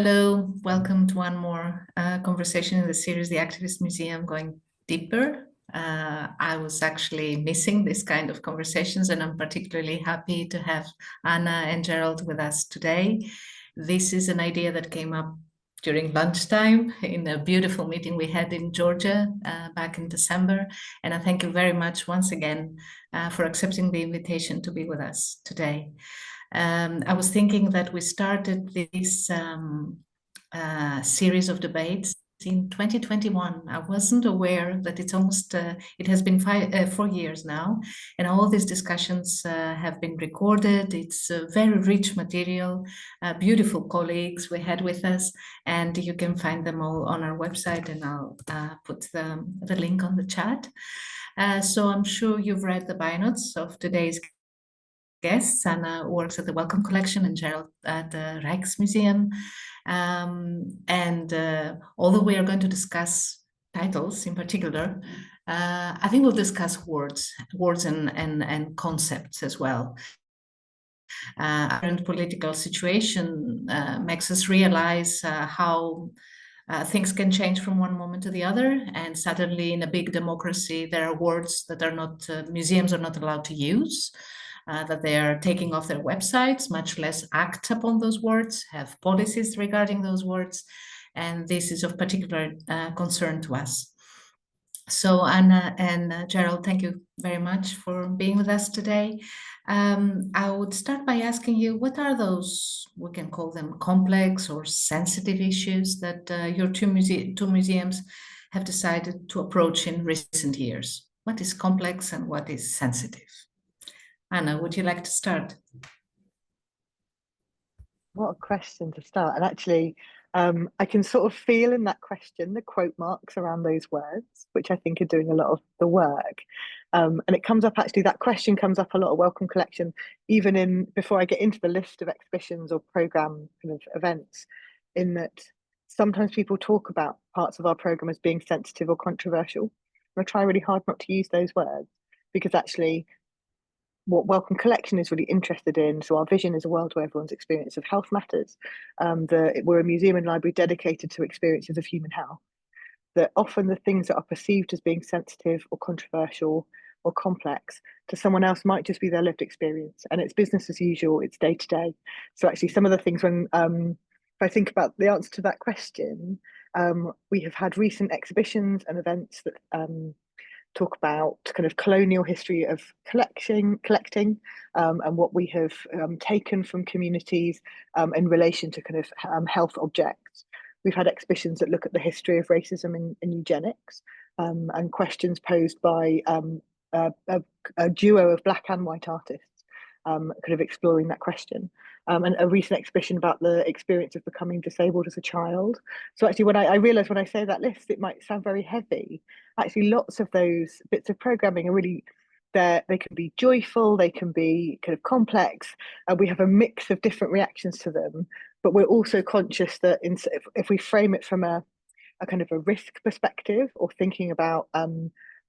Hello, welcome to one more conversation in the series, The Activist Museum Going Deeper. I was actually missing this kind of conversations, and I'm particularly happy to have Anna and Gerald with us today. This is an idea that came up during lunchtime in a beautiful meeting we had in Georgia back in December. And I thank you very much once again for accepting the invitation to be with us today. I was thinking that we started this series of debates in 2021. I wasn't aware that it has been 4 years now, and all these discussions have been recorded. It's very rich material, beautiful colleagues we had with us, and you can find them all on our website, and I'll put the link on the chat. So I'm sure you've read the bio notes of today's guests. Anna works at the Wellcome Collection and Gerald at the Rijksmuseum. Although we are going to discuss titles in particular, I think we'll discuss words and concepts as well. Current political situation makes us realize how things can change from one moment to the other, and suddenly in a big democracy there are words that are not museums are not allowed to use, that they are taking off their websites, much less act upon those words, have policies regarding those words, and this is of particular concern to us. So Anna and Gerald, thank you very much for being with us today. I would start by asking you, what are those, we can call them complex or sensitive issues that your two museums have decided to approach in recent years? What is complex and what is sensitive? Anna, would you like to start? What a question to start. And actually, I can sort of feel in that question the quote marks around those words, which I think are doing a lot of the work. And it comes up, actually, that question comes up a lot at Wellcome Collection, even before I get into the list of exhibitions or programme kind of events, in that sometimes people talk about parts of our programme as being sensitive or controversial. And I try really hard not to use those words, because actually what Wellcome Collection is really interested in, so our vision is a world where everyone's experience of health matters. We're a museum and library dedicated to experiences of human health. That often the things that are perceived as being sensitive or controversial or complex to someone else might just be their lived experience, and it's business as usual, it's day to day. So actually some of the things when if I think about the answer to that question, we have had recent exhibitions and events that talk about kind of colonial history of collecting, and what we have taken from communities in relation to kind of health objects. We've had exhibitions that look at the history of racism in eugenics, and questions posed by a duo of black and white artists, kind of exploring that question. And a recent exhibition about the experience of becoming disabled as a child. So actually, when I realise when I say that list, it might sound very heavy. Actually, lots of those bits of programming are really there. They can be joyful, they can be kind of complex, and we have a mix of different reactions to them. But we're also conscious that if we frame it from a kind of a risk perspective, or thinking about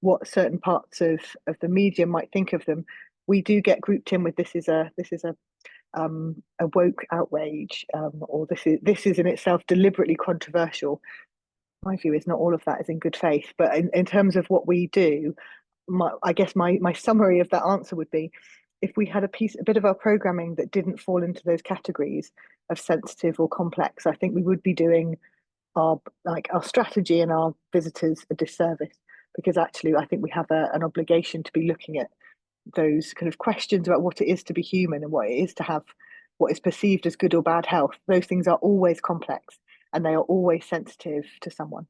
what certain parts of the media might think of them, we do get grouped in with this is a woke outrage, or this is in itself deliberately controversial. My view is not all of that is in good faith, but in terms of what we do, I guess my summary of that answer would be, if we had a bit of our programming that didn't fall into those categories of sensitive or complex, I think we would be doing our strategy and our visitors a disservice, because actually I think we have an obligation to be looking at those kind of questions about what it is to be human and what it is to have what is perceived as good or bad health. Those things are always complex, and they are always sensitive to someone.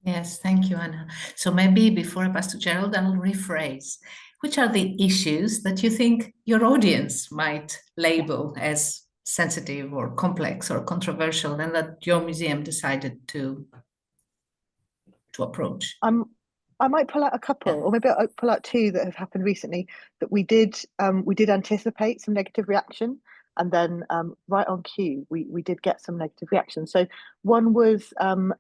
Yes, thank you, Anna. So maybe before I pass to Gerald, I'll rephrase. Which are the issues that you think your audience might label as sensitive or complex or controversial, and that your museum decided to approach? I might pull out a couple, or maybe I'll pull out two that have happened recently that we did anticipate some negative reaction, and then right on cue we did get some negative reaction. So one was an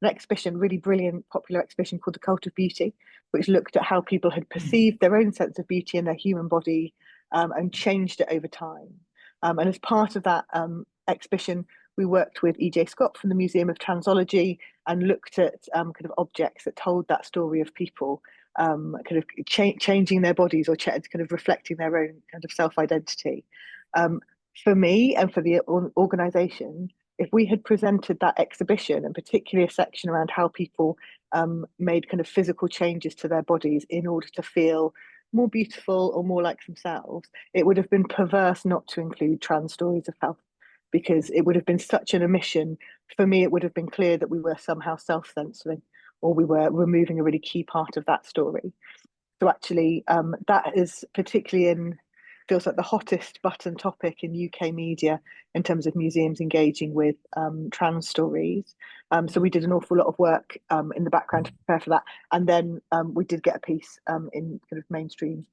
exhibition, really brilliant, popular exhibition called The Cult of Beauty, which looked at how people had perceived their own sense of beauty in their human body, and changed it over time. And as part of that exhibition, we worked with E.J. Scott from the Museum of Transology and looked at kind of objects that told that story of people kind of changing their bodies or kind of reflecting their own kind of self-identity. For me and for the organisation, if we had presented that exhibition, and particularly a section around how people made kind of physical changes to their bodies in order to feel more beautiful or more like themselves, it would have been perverse not to include trans stories of health, because it would have been such an omission. For me, it would have been clear that we were somehow self-censoring or we were removing a really key part of that story. So actually, that is particularly feels like the hottest button topic in UK media in terms of museums engaging with trans stories. So we did an awful lot of work in the background to prepare for that. And then we did get a piece in kind of mainstream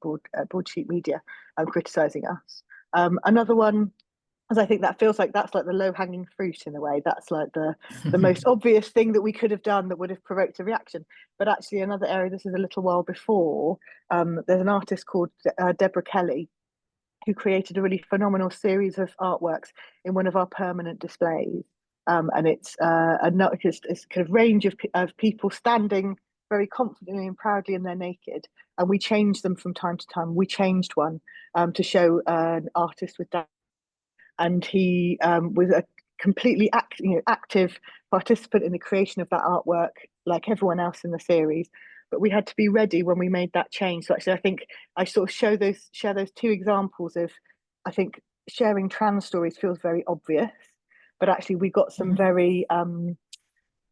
broadsheet media criticising us. Another one, as I think that feels like that's like the low-hanging fruit in a way. That's like the most obvious thing that we could have done that would have provoked a reaction. But actually another area, this is a little while before, there's an artist called Deborah Kelly, who created a really phenomenal series of artworks in one of our permanent displays. And it's it's kind of range of people standing very confidently and proudly, and they're naked. And we change them from time to time. We changed one to show an artist with Down, and he was a completely active participant in the creation of that artwork, like everyone else in the series. But we had to be ready when we made that change. So actually, I think I sort of share those two examples of, I think sharing trans stories feels very obvious, but actually we got some very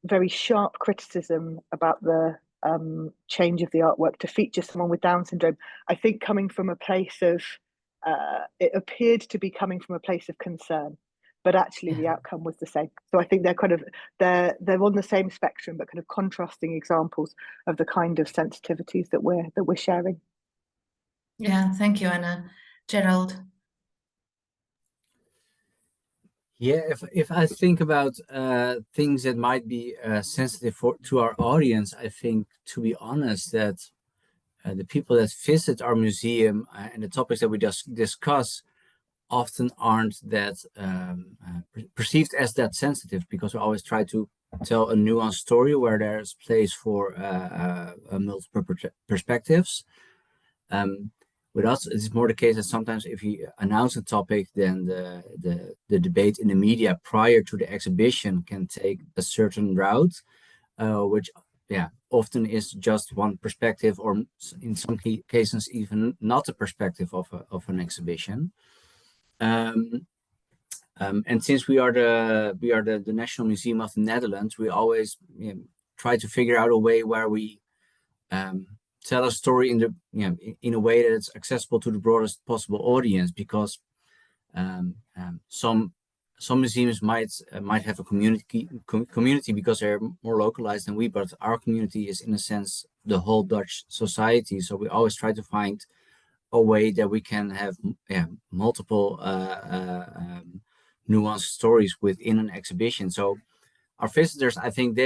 very sharp criticism about the change of the artwork to feature someone with Down syndrome. I think coming from a place of it appeared to be coming from a place of concern, but actually the outcome was the same. So I think they're on the same spectrum, but kind of contrasting examples of the kind of sensitivities that we're sharing. Yeah, thank you, Anna. Gerald. Yeah, if I think about things that might be sensitive to our audience, I think, to be honest, that the people that visit our museum and the topics that we just discuss often aren't that perceived as that sensitive, because we always try to tell a nuanced story where there's place for multiple perspectives. With us, it's more the case that sometimes if you announce a topic, then the debate in the media prior to the exhibition can take a certain route, which often is just one perspective, or in some cases even not a perspective of an exhibition. And since we are the National Museum of the Netherlands, we always try to figure out a way where we tell a story in a way that it's accessible to the broadest possible audience, because some museums might have a community because they're more localized than we, but our community is in a sense the whole Dutch society. So we always try to find a way that we can have multiple nuanced stories within an exhibition. So our visitors, I think,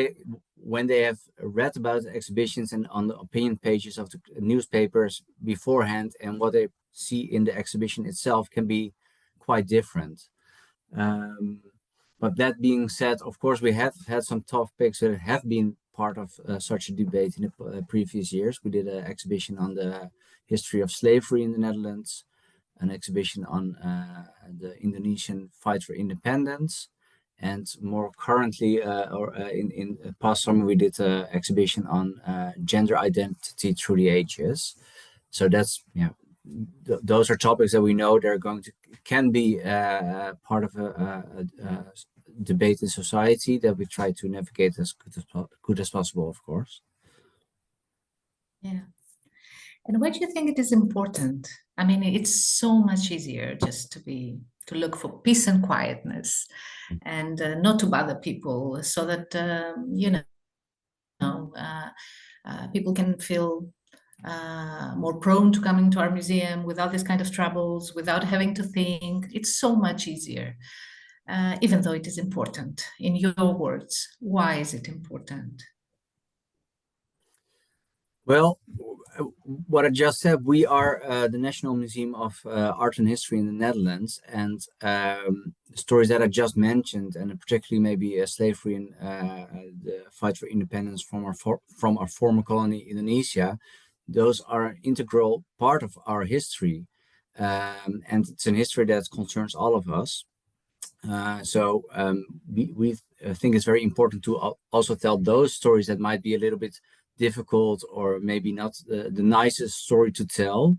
when they have read about the exhibitions and on the opinion pages of the newspapers beforehand, and what they see in the exhibition itself can be quite different. But that being said, of course, we have had some topics that have been part of such a debate in the previous years. We did an exhibition on the history of slavery in the Netherlands, an exhibition on the Indonesian fight for independence, and more currently, in past summer, we did an exhibition on gender identity through the ages. So that's those are topics that we know they're can be part of a debate in society that we try to navigate as good as possible, of course. Yeah. And why do you think it is important? I mean, it's so much easier just to look for peace and quietness, and not to bother people, so that people can feel more prone to coming to our museum without this kind of troubles, without having to think. It's so much easier, even though it is important. In your words, why is it important? Well, what I just said, we are the National Museum of Art and History in the Netherlands, and the stories that I just mentioned, and particularly maybe slavery and the fight for independence from our former colony Indonesia, those are an integral part of our history, and it's an history that concerns all of us. We think it's very important to also tell those stories that might be a little bit difficult or maybe not the nicest story to tell,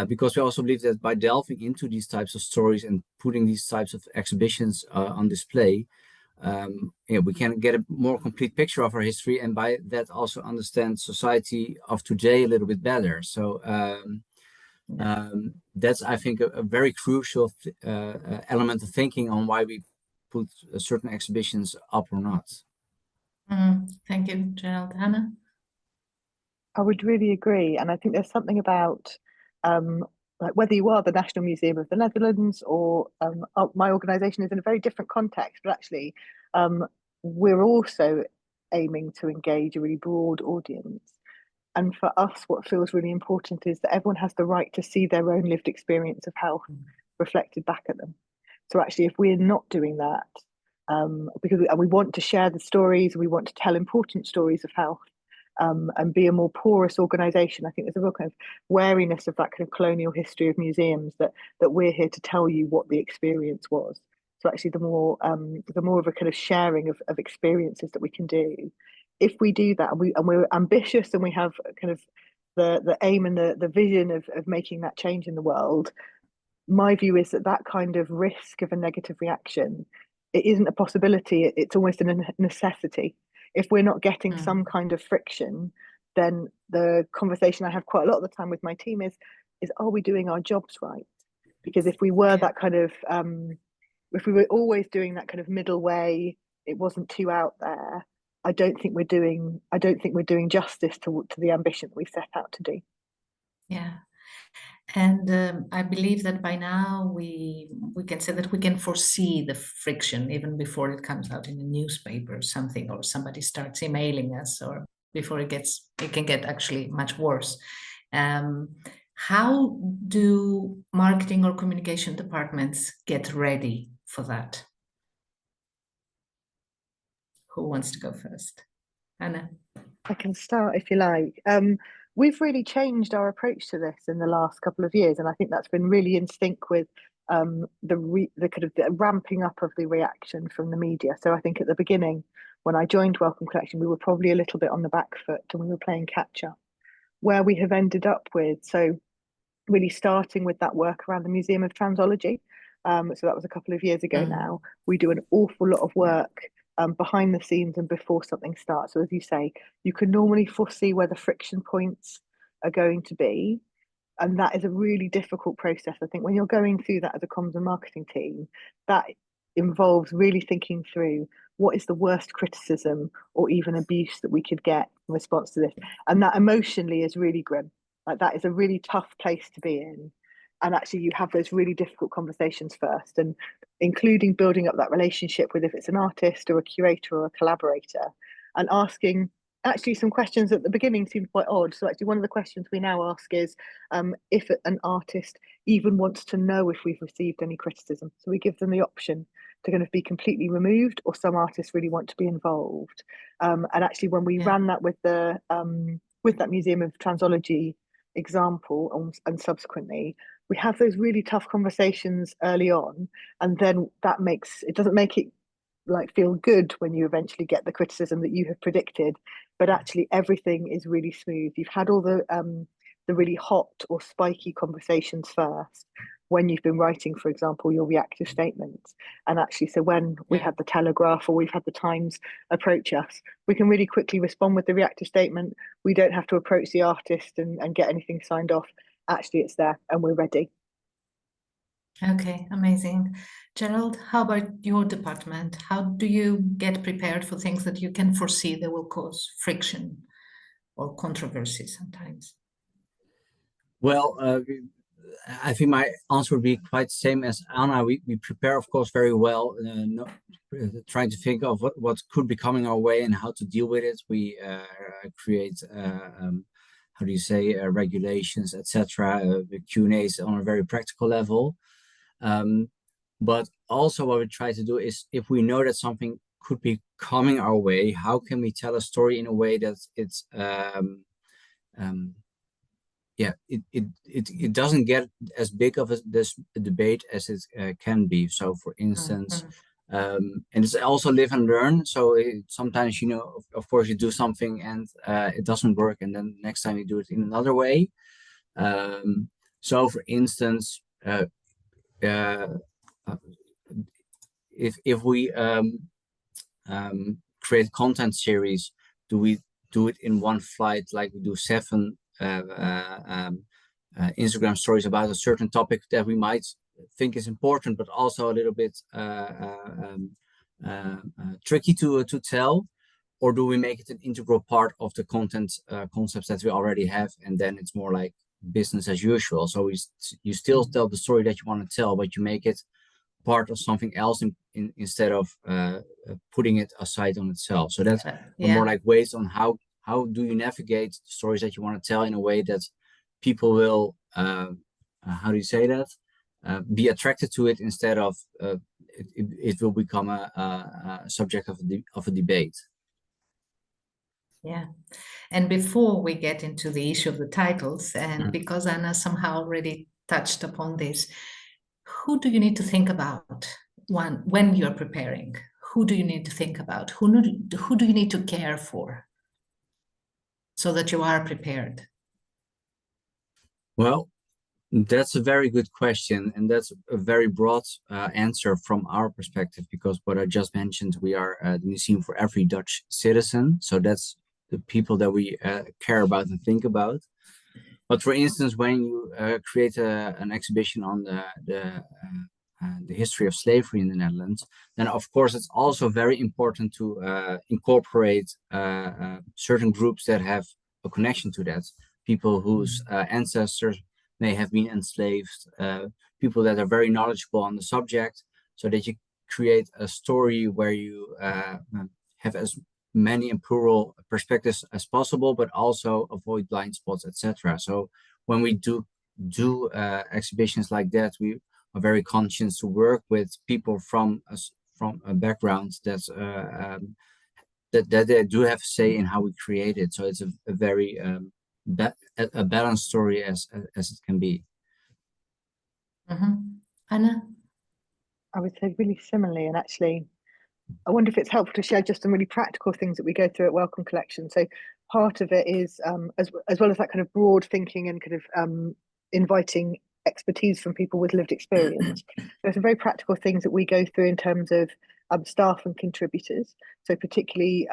because we also believe that by delving into these types of stories and putting these types of exhibitions on display, we can get a more complete picture of our history, and by that also understand society of today a little bit better. So that's, I think, a very crucial element of thinking on why we put certain exhibitions up or not. Thank you, Gerald. Anna? I would really agree. And I think there's something about like whether you are the National Museum of the Netherlands or my organization is in a very different context, but actually we're also aiming to engage a really broad audience. And for us, what feels really important is that everyone has the right to see their own lived experience of health reflected back at them. So actually, if we're not doing that, because we want to share the stories, we want to tell important stories of health, and be a more porous organisation. I think there's a real kind of wariness of that kind of colonial history of museums that we're here to tell you what the experience was. So actually, the more of a kind of sharing of experiences that we can do, if we do that, and we're ambitious and we have kind of the aim and the vision of making that change in the world. My view is that kind of risk of a negative reaction, it isn't a possibility. It's almost a necessity. If we're not getting some kind of friction, then the conversation I have quite a lot of the time with my team is are we doing our jobs right? Because if we were that kind of if we were always doing that kind of middle way, it wasn't too out there, I don't think we're doing justice to the ambition that we set out to do. Yeah. And I believe that by now we can say that we can foresee the friction even before it comes out in the newspaper or something, or somebody starts emailing us, or before it can get actually much worse. How do marketing or communication departments get ready for that? Who wants to go first? Anna? I can start if you like. We've really changed our approach to this in the last couple of years, and I think that's been really in sync with the kind of the ramping up of the reaction from the media. So I think at the beginning, when I joined Wellcome Collection, we were probably a little bit on the back foot and we were playing catch up. Where we have ended up with, so really starting with that work around the Museum of Transology. So that was a couple of years ago now. We do an awful lot of work behind the scenes and before something starts. So as you say, you can normally foresee where the friction points are going to be. And that is a really difficult process. I think when you're going through that as a comms and marketing team, that involves really thinking through what is the worst criticism or even abuse that we could get in response to this. And that emotionally is really grim. Like that is a really tough place to be in. And actually you have those really difficult conversations first, and including building up that relationship with, if it's an artist or a curator or a collaborator, and asking actually some questions at the beginning seemed quite odd. So actually one of the questions we now ask is if an artist even wants to know if we've received any criticism. So we give them the option to kind of be completely removed, or some artists really want to be involved. And actually when we ran that with that Museum of Transology example, and subsequently, we have those really tough conversations early on, and then it doesn't make it like feel good when you eventually get the criticism that you have predicted, but actually everything is really smooth. You've had all the really hot or spiky conversations first when you've been writing, for example, your reactive statements. And actually, so when we had the Telegraph or we've had the Times approach us, we can really quickly respond with the reactive statement. We don't have to approach the artist and get anything signed off. Actually, it's there and we're ready. Okay, amazing. Gerald, how about your department? How do you get prepared for things that you can foresee that will cause friction or controversy sometimes? Well, I think my answer would be quite the same as Anna. We prepare, of course, very well, trying to think of what could be coming our way and how to deal with it. We create how do you say, regulations, etc. The Q&As on a very practical level. But also what we try to do is, if we know that something could be coming our way, how can we tell a story in a way that it's it doesn't get as big of this debate as it can be. So for instance, and it's also live and learn. So sometimes, you know, of course you do something and it doesn't work, and then next time you do it in another way. So for instance, if we create content series, do we do it in one flight, like we do 7 Instagram stories about a certain topic that we might think is important, but also a little bit tricky to tell? Or do we make it an integral part of the content concepts that we already have, and then it's more like business as usual? So you still tell the story that you want to tell, but you make it part of something else instead of putting it aside on itself. So that's more like ways on how do you navigate the stories that you want to tell in a way that people will, how do you say that? Be attracted to it, instead of it will become a subject of a debate. Yeah. And before we get into the issue of the titles, and because Anna somehow already touched upon this, who do you need to think about when you're preparing? Who do you need to think about? Who do you need to care for so that you are prepared? Well, that's a very good question, and that's a very broad answer from our perspective, because what I just mentioned, we are the museum for every Dutch citizen. So that's the people that we care about and think about. But for instance, when you create an exhibition on the history of slavery in the Netherlands, then of course it's also very important to incorporate certain groups that have a connection to that. People whose ancestors may have been enslaved, people that are very knowledgeable on the subject, so that you create a story where you have as many and plural perspectives as possible, but also avoid blind spots, etc. So when we do exhibitions like that, we are very conscious to work with people from a background that's that they do have say in how we create it. So it's a very a balanced story as it can be. Anna? I would say really similarly, and actually I wonder if it's helpful to share just some really practical things that we go through at Welcome Collection. So part of it is, as well as that kind of broad thinking and kind of inviting expertise from people with lived experience, there's some very practical things that we go through in terms of staff and contributors. So particularly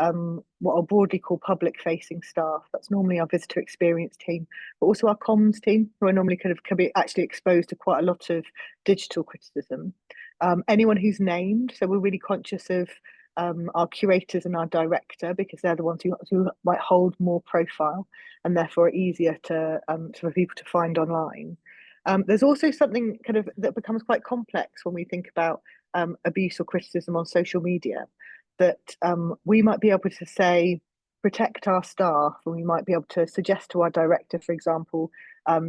what I'll broadly call public facing staff. That's normally our visitor experience team, but also our comms team, who are normally kind of can be actually exposed to quite a lot of digital criticism. Anyone who's named, so we're really conscious of our curators and our director, because they're the ones who might hold more profile and therefore are easier to for people to find online. There's also something kind of that becomes quite complex when we think about abuse or criticism on social media, that we might be able to say, protect our staff, and we might be able to suggest to our director, for example,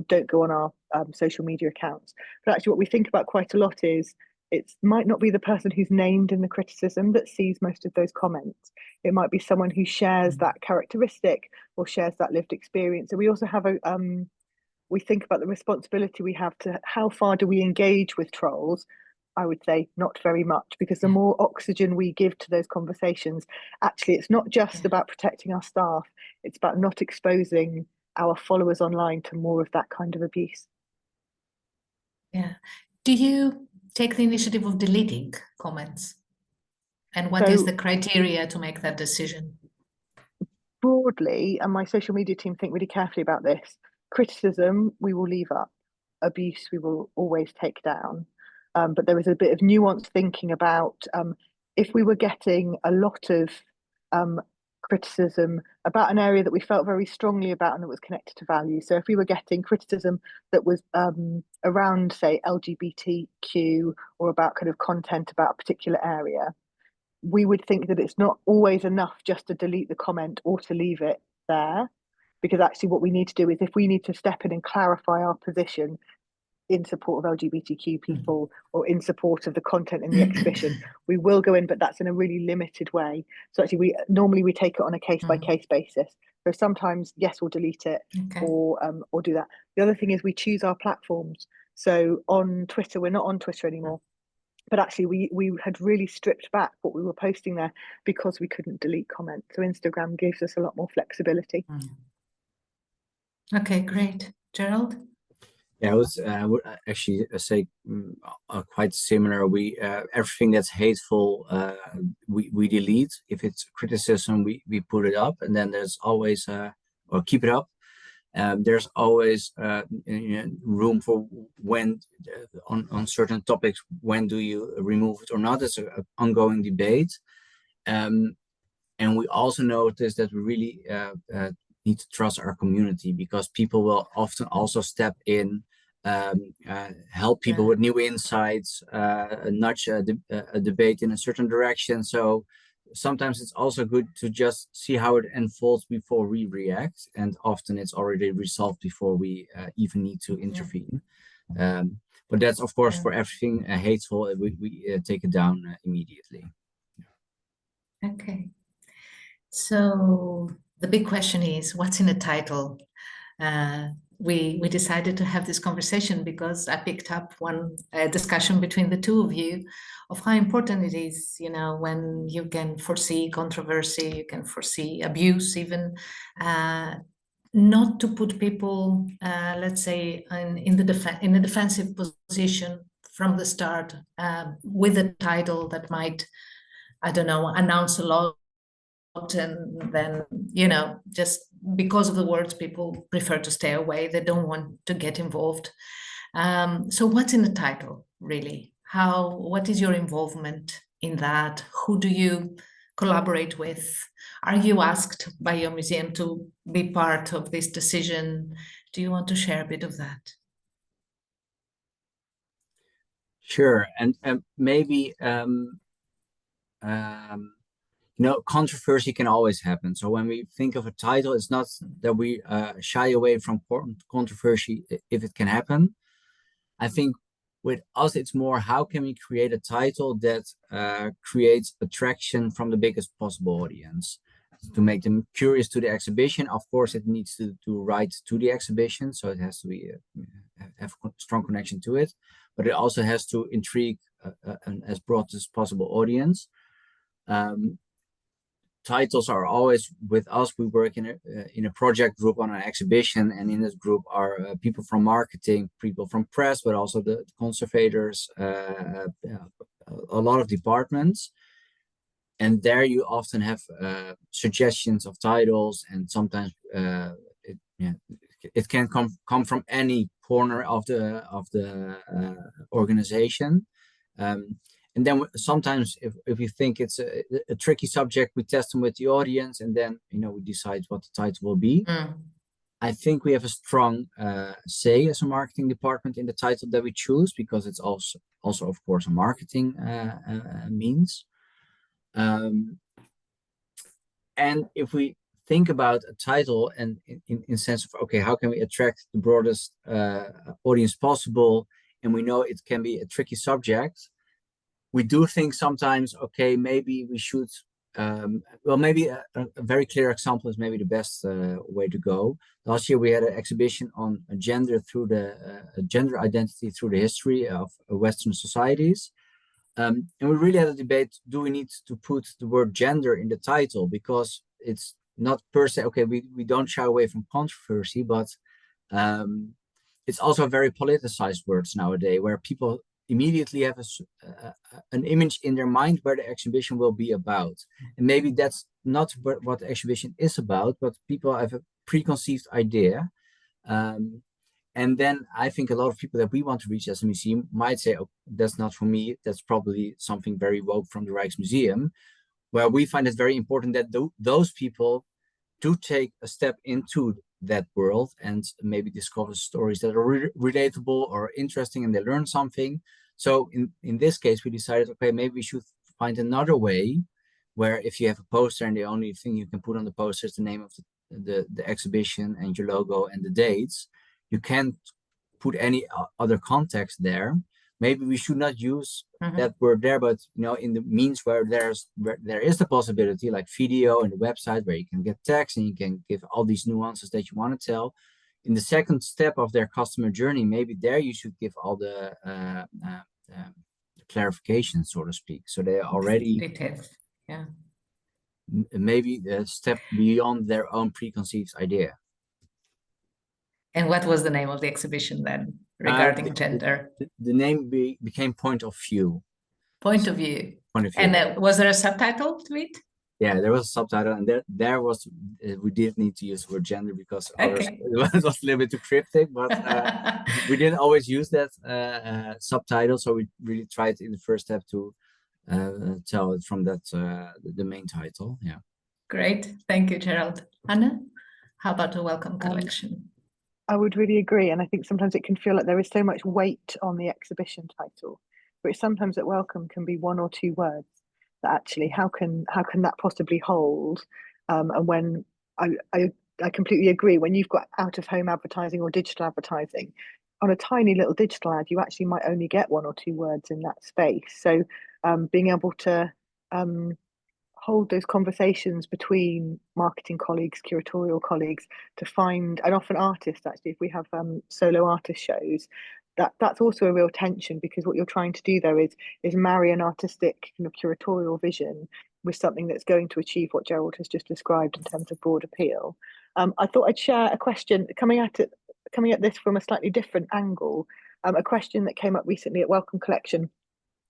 don't go on our social media accounts. But actually what we think about quite a lot is, it might not be the person who's named in the criticism that sees most of those comments. It might be someone who shares that characteristic or shares that lived experience. So we also have we think about the responsibility we have to how far do we engage with trolls. I would say not very much, because the more oxygen we give to those conversations, actually it's not just about protecting our staff, it's about not exposing our followers online to more of that kind of abuse. Yeah. Do you take the initiative of deleting comments? And what is the criteria to make that decision? Broadly, and my social media team think really carefully about this, criticism we will leave up, abuse we will always take down. But there is a bit of nuanced thinking about if we were getting a lot of criticism about an area that we felt very strongly about and that was connected to value. So if we were getting criticism that was around, say, LGBTQ, or about kind of content about a particular area, we would think that it's not always enough just to delete the comment or to leave it there. because actually what we need to do is, if we need to step in and clarify our position in support of LGBTQ people or in support of the content in the exhibition, we will go in, but that's in a really limited way. So actually we take it on a case by case basis. So sometimes, yes, we'll delete it, or do that. The other thing is we choose our platforms. So on Twitter, we're not on Twitter anymore, but actually we had really stripped back what we were posting there because we couldn't delete comments. So Instagram gives us a lot more flexibility. Okay, great. Gerald? Yeah, I would actually say quite similar. We everything that's hateful, we delete. If it's criticism, we put it up, and then there's always or keep it up. There's always room for when on certain topics, when do you remove it or not. It's an ongoing debate, and we also notice that we really need to trust our community, because people will often also step in, help people with new insights, nudge a debate in a certain direction. So sometimes it's also good to just see how it unfolds before we react, and often it's already resolved before we even need to intervene. But that's, of course, for everything hateful, we take it down immediately. Okay. So the big question is, what's in the title? We decided to have this conversation because I picked up one discussion between the two of you of how important it is, when you can foresee controversy, you can foresee abuse even, not to put people, let's say, in the defensive position from the start, with a title that might, I don't know, announce a lot, and then just because of the words, people prefer to stay away. They don't want to get involved. So what's in the title, really? What is your involvement in that? Who do you collaborate with? Are you asked by your museum to be part of this decision? Do you want to share a bit of that? Sure. And maybe controversy can always happen. So when we think of a title, it's not that we shy away from controversy if it can happen. I think with us, it's more, how can we create a title that creates attraction from the biggest possible audience, to make them curious to the exhibition. Of course, it needs to do right to the exhibition, so it has to be have a strong connection to it, but it also has to intrigue an as broad as possible audience. Titles are always with us. We work in a project group on an exhibition, and in this group are people from marketing, people from press, but also the conservators, a lot of departments. And there you often have suggestions of titles, and sometimes it can come from any corner of the organization. And then sometimes if we think it's a tricky subject, we test them with the audience, and then we decide what the title will be. I think we have a strong say as a marketing department in the title that we choose, because it's also of course a marketing means. And if we think about a title and in sense of, okay, how can we attract the broadest audience possible, and we know it can be a tricky subject, we do think sometimes, okay, maybe we should, maybe a very clear example is maybe the best way to go. Last year we had an exhibition on gender gender identity through the history of Western societies. And we really had a debate, do we need to put the word gender in the title? Because it's not per se, okay, we don't shy away from controversy, but it's also a very politicized words nowadays, where people immediately have an image in their mind where the exhibition will be about. And maybe that's not what the exhibition is about, but people have a preconceived idea. And then I think a lot of people that we want to reach as a museum might say, oh, that's not for me. That's probably something very woke from the Rijksmuseum, where we find it very important that those people do take a step into that world and maybe discover stories that are relatable or interesting, and they learn something. So in this case, we decided, okay, maybe we should find another way, where if you have a poster and the only thing you can put on the poster is the name of the exhibition and your logo and the dates, you can't put any other context there. Maybe we should not use that word there, but in the means where there is the possibility, like video and the website where you can get text and you can give all these nuances that you want to tell. In the second step of their customer journey, maybe there you should give all the clarification, so to speak. So they already details. Yeah. Maybe a step beyond their own preconceived idea. And what was the name of the exhibition then regarding gender? The name became Point of View. Point of View. Point of View. And was there a subtitle to it? Yeah, there was a subtitle, and there was we did need to use the word gender because Okay. it was a little bit too cryptic, but we didn't always use that subtitle, so we really tried in the first step to tell it from that the main title. Yeah. Great, thank you, Gerald. Anna, how about the Welcome collection? I would really agree, and I think sometimes it can feel like there is so much weight on the exhibition title, which sometimes at Welcome can be one or two words. That actually, how can that possibly hold? And when I completely agree, when you've got out of home advertising or digital advertising, on a tiny little digital ad, you actually might only get one or two words in that space. So being able to hold those conversations between marketing colleagues, curatorial colleagues, to find, and often artists actually, if we have solo artist shows, that's also a real tension, because what you're trying to do there is marry an artistic kind of curatorial vision with something that's going to achieve what Gerald has just described in terms of broad appeal. I thought I'd share a question coming at this from a slightly different angle, a question that came up recently at Welcome Collection.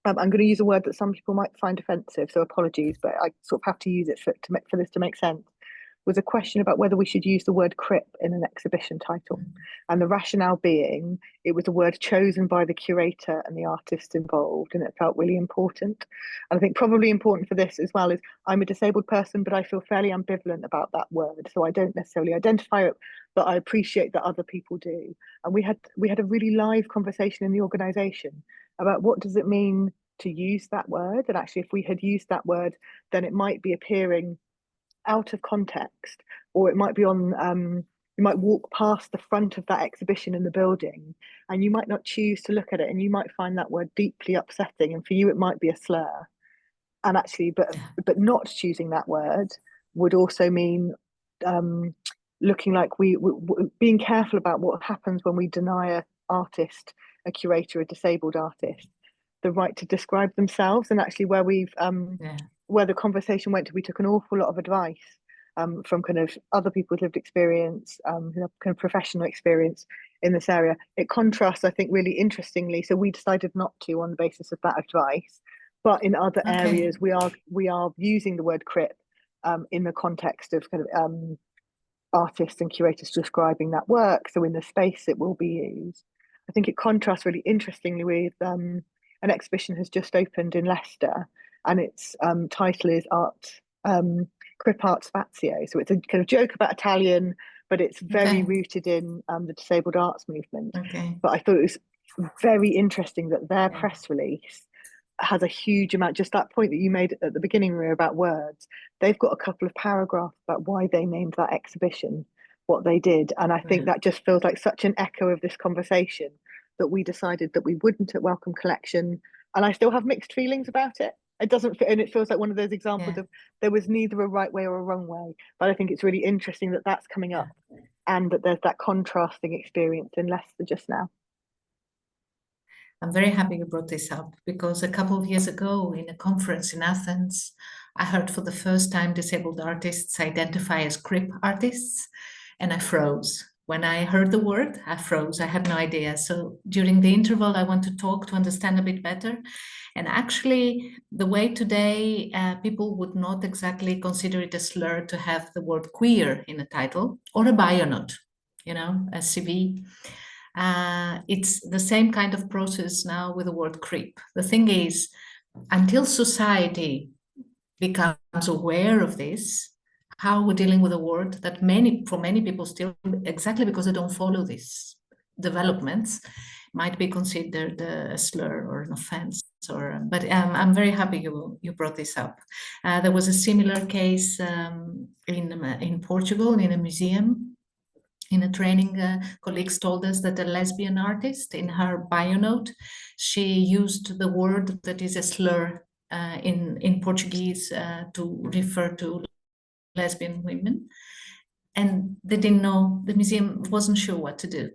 I'm going to use a word that some people might find offensive, so apologies, but I sort of have to use it for this to make sense. Was a question about whether we should use the word crip in an exhibition title. And the rationale being, it was a word chosen by the curator and the artists involved, and it felt really important. And I think probably important for this as well is, I'm a disabled person, but I feel fairly ambivalent about that word. So I don't necessarily identify it, but I appreciate that other people do. And we had a really live conversation in the organisation about what does it mean to use that word. And actually, if we had used that word, then it might be appearing out of context, or it might be on you might walk past the front of that exhibition in the building and you might not choose to look at it, and you might find that word deeply upsetting, and for you it might be a slur. And actually, but not choosing that word would also mean looking like we being careful about what happens when we deny an artist, a curator, a disabled artist, the right to describe themselves. And actually, where we've where the conversation went to, we took an awful lot of advice from kind of other people's lived experience, kind of professional experience in this area. It contrasts, I think, really interestingly. So we decided not to on the basis of that advice, but in other areas we are using the word crip in the context of kind of artists and curators describing that work. So in the space it will be used. I think it contrasts really interestingly with an exhibition has just opened in Leicester, and its title is Crip Art Spazio. So it's a kind of joke about Italian, but it's very rooted in the disabled arts movement. But I thought it was very interesting that their press release has a huge amount, just that point that you made at the beginning, Maria, about words. They've got a couple of paragraphs about why they named that exhibition what they did. And I think that just feels like such an echo of this conversation, that we decided that we wouldn't at Welcome Collection. And I still have mixed feelings about it. It doesn't fit, and it feels like one of those examples of there was neither a right way or a wrong way. But I think it's really interesting that that's coming up, and that there's that contrasting experience in Leicester just now. I'm very happy you brought this up, because a couple of years ago in a conference in Athens, I heard for the first time disabled artists identify as crip artists, and I froze. When I heard the word, I froze. I had no idea. So during the interval, I want to talk to understand a bit better. And actually, the way today people would not exactly consider it a slur to have the word queer in a title or a bio note, a CV. It's the same kind of process now with the word crip. The thing is, until society becomes aware of this, how we're dealing with a word that for many people still, exactly because they don't follow these developments, might be considered a slur or an offense. But I'm very happy you brought this up. There was a similar case in Portugal in a museum. In a training, colleagues told us that a lesbian artist, in her bio note, she used the word that is a slur in Portuguese to refer to lesbian women. And they didn't know, the museum wasn't sure what to do.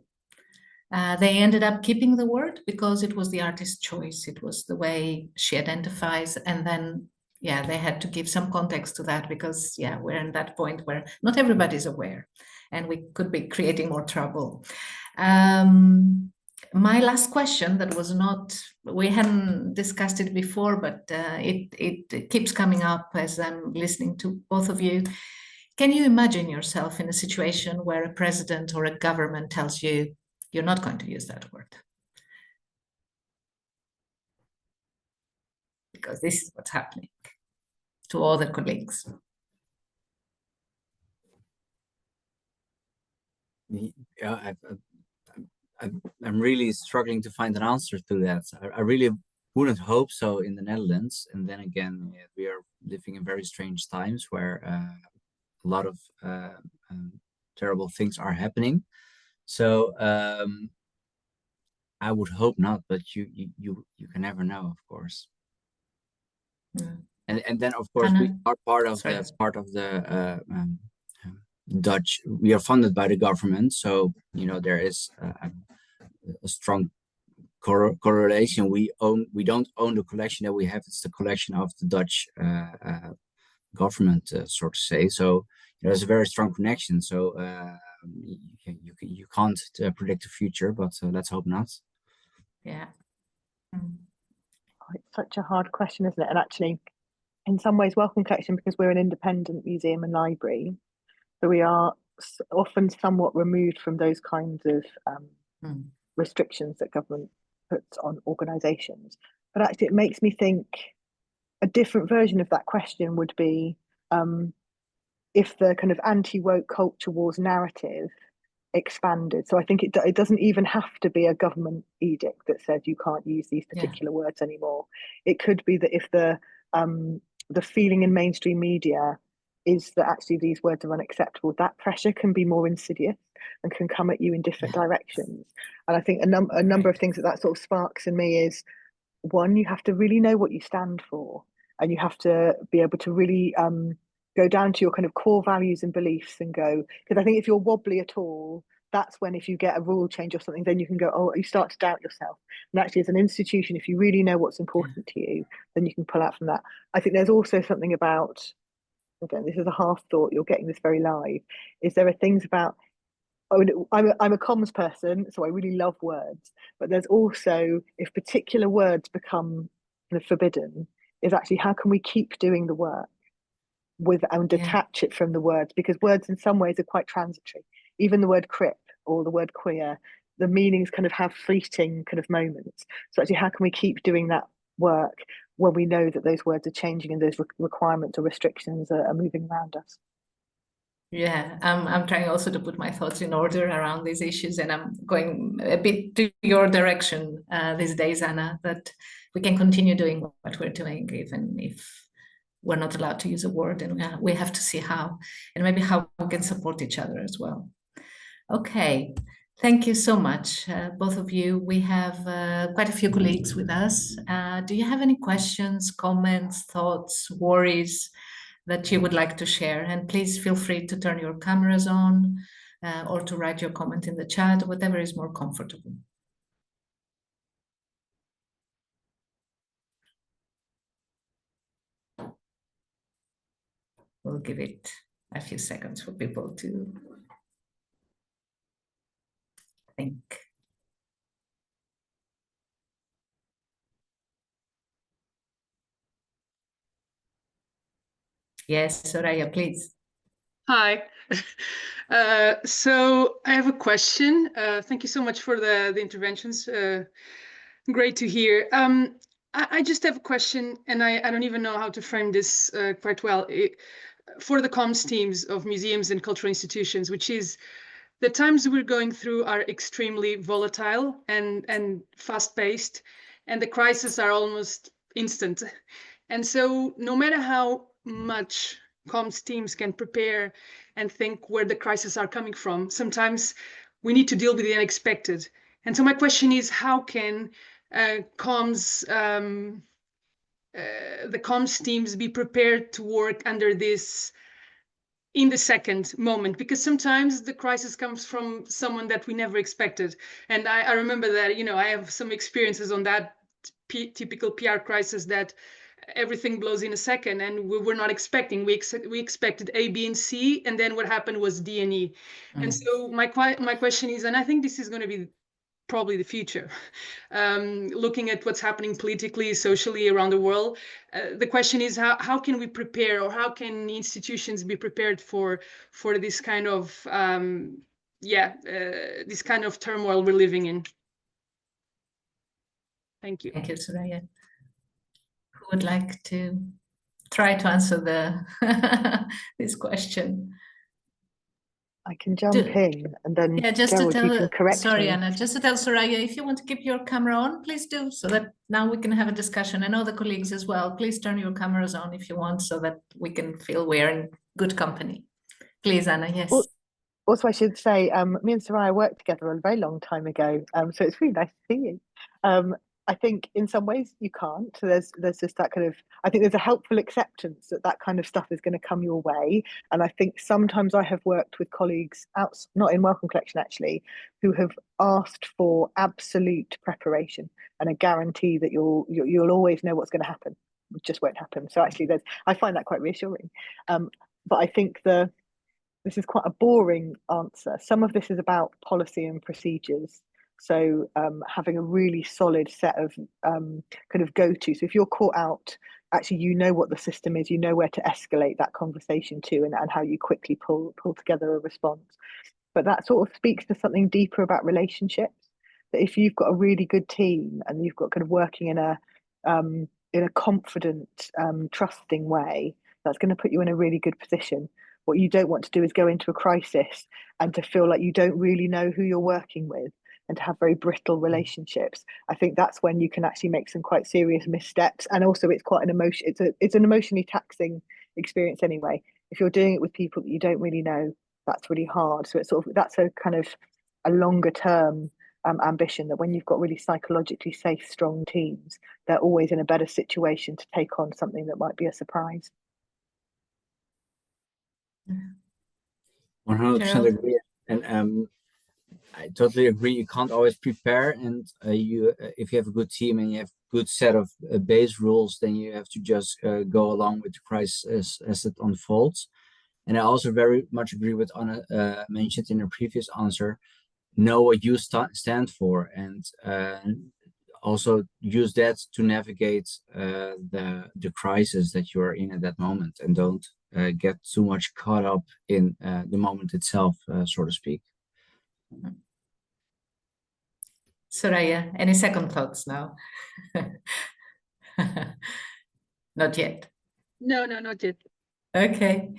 They ended up keeping the word because it was the artist's choice. It was the way she identifies. And then, yeah, they had to give some context to that because, yeah, we're in that point where not everybody's aware and we could be creating more trouble. My last question that was not, we hadn't discussed it before, but it keeps coming up as I'm listening to both of you. Can you imagine yourself in a situation where a president or a government tells you, you're not going to use that word? Because this is what's happening to all the colleagues. Yeah, I'm really struggling to find an answer to that. I really wouldn't hope so in the Netherlands. And then again, we are living in very strange times where a lot of terrible things are happening. So I would hope not, but you can never know, of course. Mm. And then of course Anna? we are part of the Dutch. We are funded by the government, so there is a strong correlation. We don't own the collection that we have. It's the collection of the Dutch government, so to say. So there's a very strong connection. So you can't predict the future, but let's hope not. Yeah. Mm. Oh, it's such a hard question, isn't it? And actually, in some ways, Welcome Collection, because we're an independent museum and library, so we are often somewhat removed from those kinds of restrictions that government puts on organisations. But actually, it makes me think a different version of that question would be if the kind of anti-woke culture wars narrative expanded. So I think it doesn't even have to be a government edict that says you can't use these particular words anymore. It could be that if the feeling in mainstream media is that actually these words are unacceptable, that pressure can be more insidious and can come at you in different directions. And I think a number of things that sort of sparks in me is, one, you have to really know what you stand for, and you have to be able to really go down to your kind of core values and beliefs and go, because I think if you're wobbly at all, that's when, if you get a rule change or something, then you can go, oh, you start to doubt yourself. And actually, as an institution, if you really know what's important to you, then you can pull out from that. I think there's also something about, again, this is a half thought, you're getting this very live, is there are things about, I'm a comms person, so I really love words, but there's also, if particular words become kind of forbidden, is actually how can we keep doing the work and detach it from the words, because words in some ways are quite transitory. Even the word crip or the word queer, the meanings kind of have fleeting kind of moments. So actually, how can we keep doing that work when we know that those words are changing and those requirements or restrictions are moving around us? Yeah, I'm trying also to put my thoughts in order around these issues, and I'm going a bit to your direction these days, Anna, that we can continue doing what we're doing, even if we're not allowed to use a word, and we have to see how, and maybe how we can support each other as well. Okay, thank you so much, both of you. We have quite a few colleagues with us. Do you have any questions, comments, thoughts, worries that you would like to share? And please feel free to turn your cameras on or to write your comment in the chat, whatever is more comfortable. We'll give it a few seconds for people to think. Yes, Soraya, please. Hi. So I have a question. Thank you so much for the interventions. Great to hear. I just have a question, and I don't even know how to frame this quite well. For the comms teams of museums and cultural institutions, which is, the times we're going through are extremely volatile and fast-paced, and the crises are almost instant. And so no matter how much comms teams can prepare and think where the crises are coming from, sometimes we need to deal with the unexpected. And so my question is, how can the comms teams be prepared to work under this in the second moment? Because sometimes the crisis comes from someone that we never expected. And I remember that, you know, I have some experiences on that typical PR crisis, that everything blows in a second and we were not expecting. We expected A, B, and C, and then what happened was D and E. And so my question is, and I think this is going to be probably the future, looking at what's happening politically, socially around the world, the question is, how can we prepare, or how can institutions be prepared for this kind of this kind of turmoil we're living in? Thank you. Thank you, Soraya. Who would like to try to answer this question? I can jump in, and then just Gerald, to tell, you can correct sorry, me. Anna, just to tell Soraya, if you want to keep your camera on, please do, so that now we can have a discussion. And other colleagues as well, please turn your cameras on if you want, so that we can feel we're in good company. Please, Anna, yes. Also, I should say, me and Soraya worked together a very long time ago, so it's really nice to see you. I think in some ways you can't. So there's just that kind of, I think there's a helpful acceptance that that kind of stuff is going to come your way. And I think sometimes I have worked with colleagues out, not in Welcome Collection actually, who have asked for absolute preparation and a guarantee that you'll always know what's going to happen. It just won't happen. So actually, I find that quite reassuring. But I think this is quite a boring answer. Some of this is about policy and procedures. So having a really solid set of kind of go-to. So if you're caught out, actually you know what the system is, you know where to escalate that conversation to, and how you quickly pull together a response. But that sort of speaks to something deeper about relationships. That if you've got a really good team and you've got kind of working in a confident, trusting way, that's going to put you in a really good position. What you don't want to do is go into a crisis and to feel like you don't really know who you're working with, and to have very brittle relationships. I think that's when you can actually make some quite serious missteps. And also it's quite an emotion, it's an emotionally taxing experience anyway. If you're doing it with people that you don't really know, that's really hard. So it's sort of, that's a kind of a longer term ambition, that when you've got really psychologically safe, strong teams, they're always in a better situation to take on something that might be a surprise. 100% agree. And I totally agree. You can't always prepare, and if you have a good team and you have a good set of base rules, then you have to just go along with the crisis as it unfolds. And I also very much agree with Anna mentioned in her previous answer. Know what you stand for, and also use that to navigate the crisis that you are in at that moment, and don't get too much caught up in the moment itself, so to speak. Soraya, any second thoughts now? Not yet. No, not yet. Okay.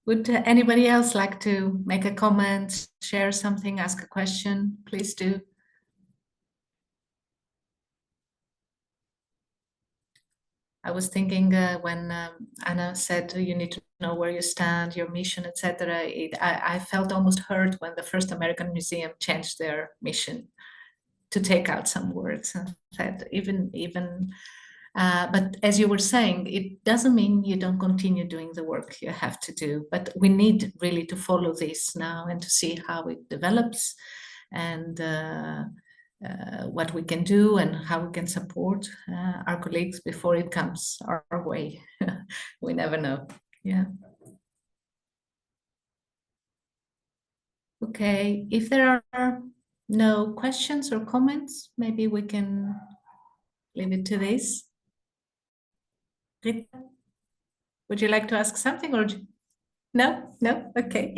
Would anybody else like to make a comment, share something, ask a question? Please do. I was thinking when Anna said you need to know where you stand, your mission, etc. I felt almost hurt when the first American museum changed their mission to take out some words, and said but as you were saying, it doesn't mean you don't continue doing the work you have to do, but we need really to follow this now and to see how it develops, and what we can do and how we can support our colleagues before it comes our way. We never know. Yeah. Okay, if there are no questions or comments, maybe we can leave it to this. Rita, would you like to ask something, or no? Okay.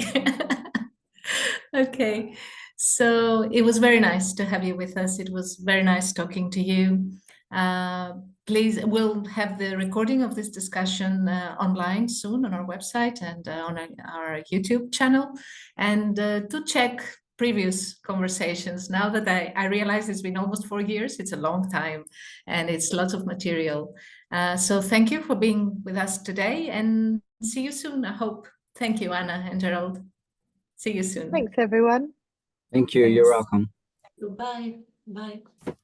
Okay, so it was very nice to have you with us. It was very nice talking to you. Please, we'll have the recording of this discussion online soon on our website and on our YouTube channel. And to check previous conversations. Now that I realize it's been almost 4 years, it's a long time and it's lots of material. So thank you for being with us today and see you soon, I hope. Thank you, Anna and Gerald. See you soon. Thanks, everyone. Thank you. Thanks. You're welcome. Bye. Bye.